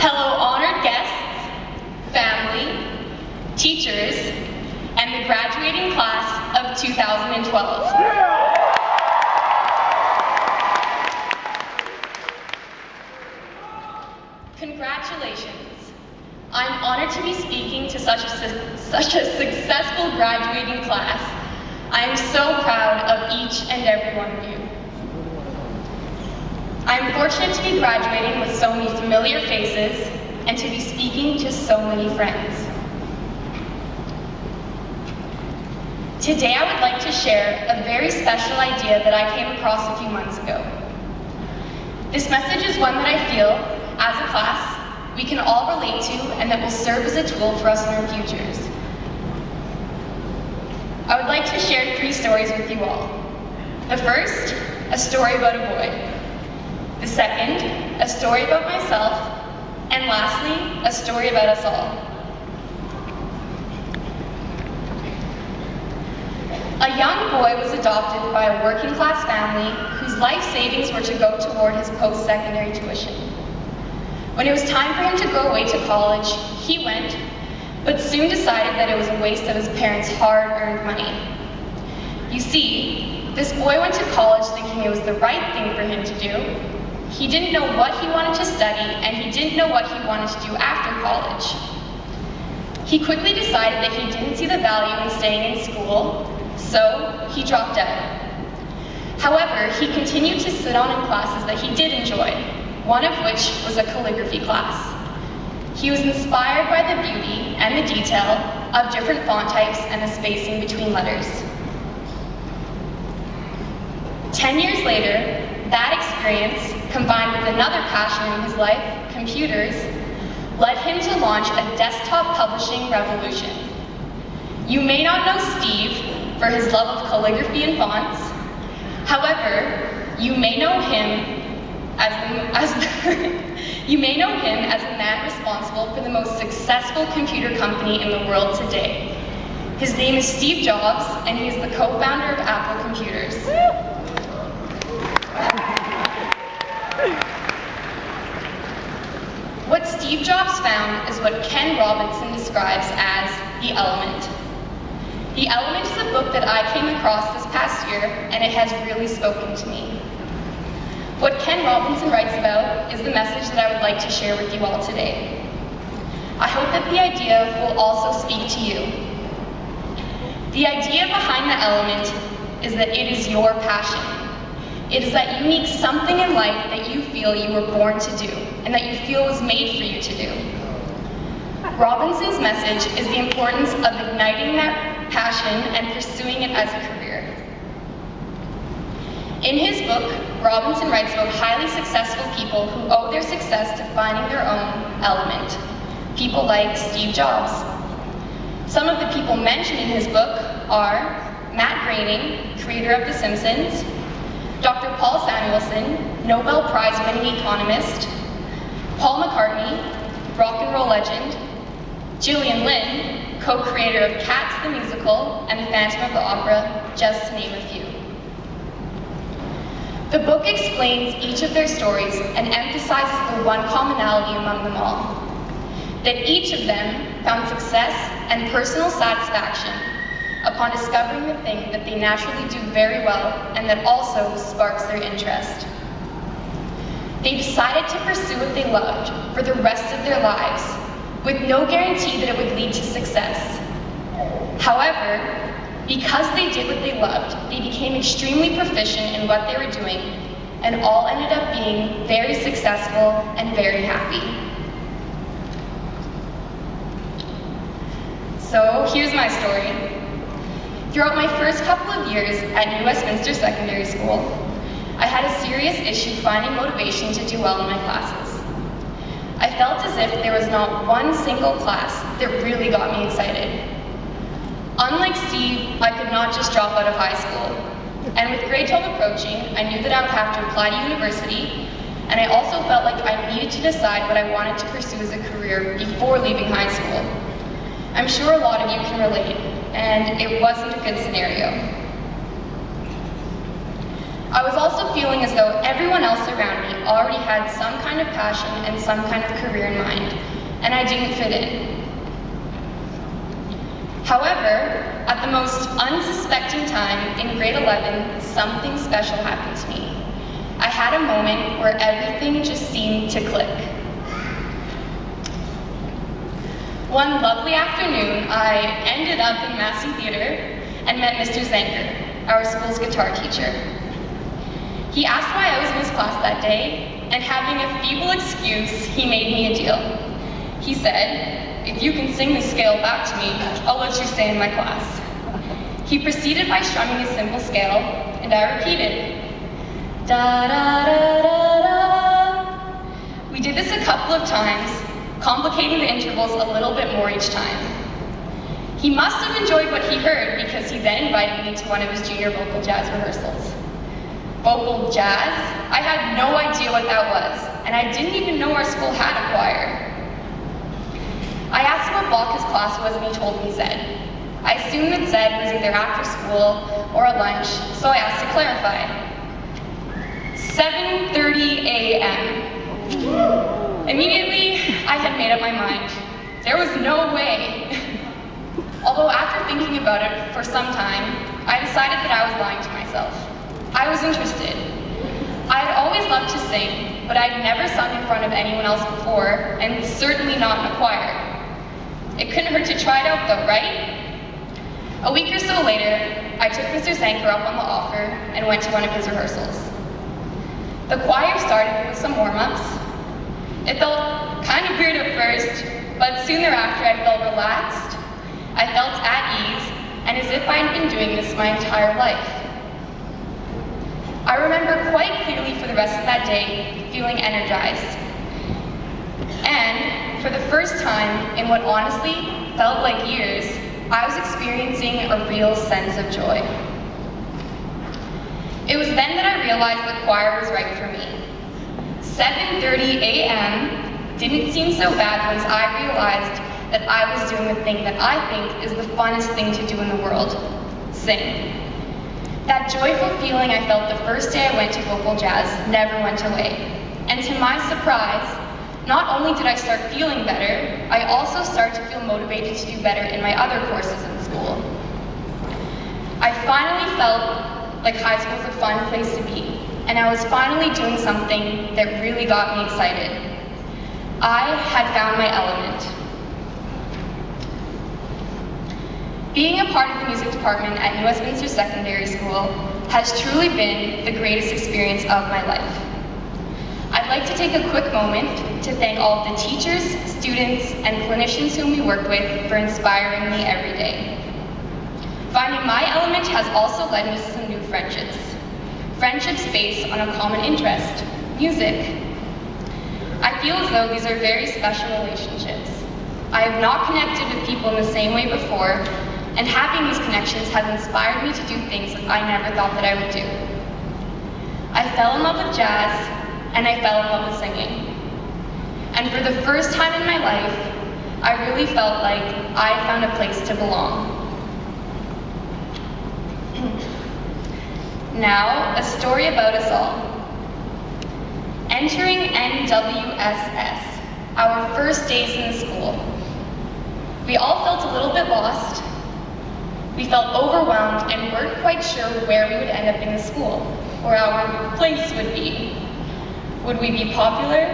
Hello, honored guests, family, teachers, and the graduating class of 2012. Congratulations. I'm honored to be speaking to such a successful graduating class. I am so proud of each and every one of you. I'm fortunate to be graduating with so many familiar faces and to be speaking to so many friends. Today I would like to share a very special idea that I came across a few months ago. This message is one that I feel, as a class, we can all relate to and that will serve as a tool for us in our futures. I would like to share 3 stories with you all. The first, a story about a boy. The second, a story about myself. And lastly, a story about us all. A young boy was adopted by a working class family whose life savings were to go toward his post-secondary tuition. When it was time for him to go away to college, he went, but soon decided that it was a waste of his parents' hard-earned money. You see, this boy went to college thinking it was the right thing for him to do. He didn't know what he wanted to study, and he didn't know what he wanted to do after college. He quickly decided that he didn't see the value in staying in school, so he dropped out. However, he continued to sit on in classes that he did enjoy, one of which was a calligraphy class. He was inspired by the beauty and the detail of different font types and the spacing between letters. 10 years later, that experience, combined with another passion in his life, computers, led him to launch a desktop publishing revolution. You may not know Steve for his love of calligraphy and fonts. However, you may know him as the man responsible for the most successful computer company in the world today. His name is Steve Jobs, and he is the co-founder of Apple Computers. What Steve Jobs found is what Ken Robinson describes as the element. The Element is a book that I came across this past year, and it has really spoken to me. What Ken Robinson writes about is the message that I would like to share with you all today. I hope that the idea will also speak to you. The idea behind the element is that it is your passion. It is that unique something in life that you feel you were born to do, and that you feel was made for you to do. Robinson's message is the importance of igniting that passion and pursuing it as a career. In his book, Robinson writes about highly successful people who owe their success to finding their own element. People like Steve Jobs. Some of the people mentioned in his book are Matt Groening, creator of The Simpsons, Dr. Paul Samuelson, Nobel Prize-winning economist, Paul McCartney, rock and roll legend, Gillian Lynn, co-creator of Cats the Musical and The Phantom of the Opera, just to name a few. The book explains each of their stories and emphasizes the one commonality among them all, that each of them found success and personal satisfaction upon discovering the thing that they naturally do very well and that also sparks their interest. They decided to pursue what they loved for the rest of their lives, with no guarantee that it would lead to success. However, because they did what they loved, they became extremely proficient in what they were doing, and all ended up being very successful and very happy. So here's my story. Throughout my first couple of years at New Westminster Secondary School, I had a serious issue finding motivation to do well in my classes. I felt as if there was not one single class that really got me excited. Unlike Steve, I could not just drop out of high school. And with grade 12 approaching, I knew that I would have to apply to university, and I also felt like I needed to decide what I wanted to pursue as a career before leaving high school. I'm sure a lot of you can relate. and it wasn't a good scenario. I was also feeling as though everyone else around me already had some kind of passion and some kind of career in mind, and I didn't fit in. However, at the most unsuspecting time in grade 11, something special happened to me. I had a moment where everything just seemed to click. One lovely afternoon, I ended up in Massey Theatre and met Mr. Zanker, our school's guitar teacher. He asked why I was in his class that day, and having a feeble excuse, he made me a deal. He said, "If you can sing the scale back to me, I'll let you stay in my class." He proceeded by strumming a simple scale, and I repeated, da da da da da. We did this a couple of times, complicating the intervals a little bit more each time. He must have enjoyed what he heard because he then invited me to one of his junior vocal jazz rehearsals. Vocal jazz? I had no idea what that was, and I didn't even know our school had a choir. I asked him what block his class was, and he told me Zed. I assumed that Zed was either after school or at lunch, so I asked to clarify. 7:30 a.m. Immediately, I had made up my mind. There was no way. Although after thinking about it for some time, I decided that I was lying to myself. I was interested. I had always loved to sing, but I'd never sung in front of anyone else before, and certainly not in a choir. It couldn't hurt to try it out though, right? A week or so later, I took Mr. Zanker up on the offer and went to one of his rehearsals. The choir started with some warm-ups. It felt kind of weird at first, but soon thereafter I felt relaxed, I felt at ease, and as if I'd been doing this my entire life. I remember quite clearly for the rest of that day feeling energized. And for the first time in what honestly felt like years, I was experiencing a real sense of joy. It was then that I realized the choir was right for me. 7:30 a.m. didn't seem so bad once I realized that I was doing the thing that I think is the funnest thing to do in the world, sing. That joyful feeling I felt the first day I went to vocal jazz never went away. And to my surprise, not only did I start feeling better, I also started to feel motivated to do better in my other courses in school. I finally felt like high school was a fun place to be, and I was finally doing something that really got me excited. I had found my element. Being a part of the music department at New Westminster Secondary School has truly been the greatest experience of my life. I'd like to take a quick moment to thank all of the teachers, students, and clinicians whom we work with for inspiring me every day. Finding my element has also led me to some new friendships. Friendships based on a common interest, music. I feel as though these are very special relationships. I have not connected with people in the same way before, and having these connections has inspired me to do things I never thought that I would do. I fell in love with jazz, and I fell in love with singing. And for the first time in my life, I really felt like I found a place to belong. Now, a story about us all. Entering NWSS, our first days in school. We all felt a little bit lost. We felt overwhelmed and weren't quite sure where we would end up in the school, or our place would be. Would we be popular?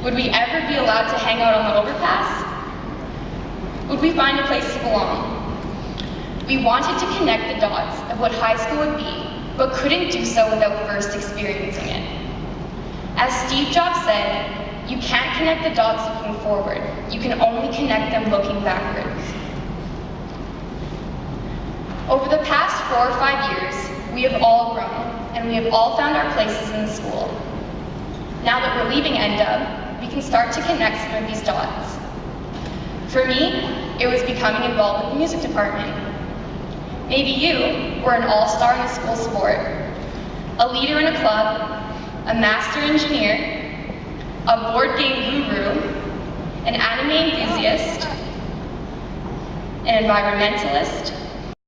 Would we ever be allowed to hang out on the overpass? Would we find a place to belong? We wanted to connect the dots of what high school would be, but couldn't do so without first experiencing it. As Steve Jobs said, you can't connect the dots looking forward. You can only connect them looking backwards. Over the past 4 or 5 years, we have all grown, and we have all found our places in the school. Now that we're leaving NW, we can start to connect some of these dots. For me, it was becoming involved with the music department. Maybe you were an all-star in a school sport, a leader in a club, a master engineer, a board game guru, an anime enthusiast, an environmentalist,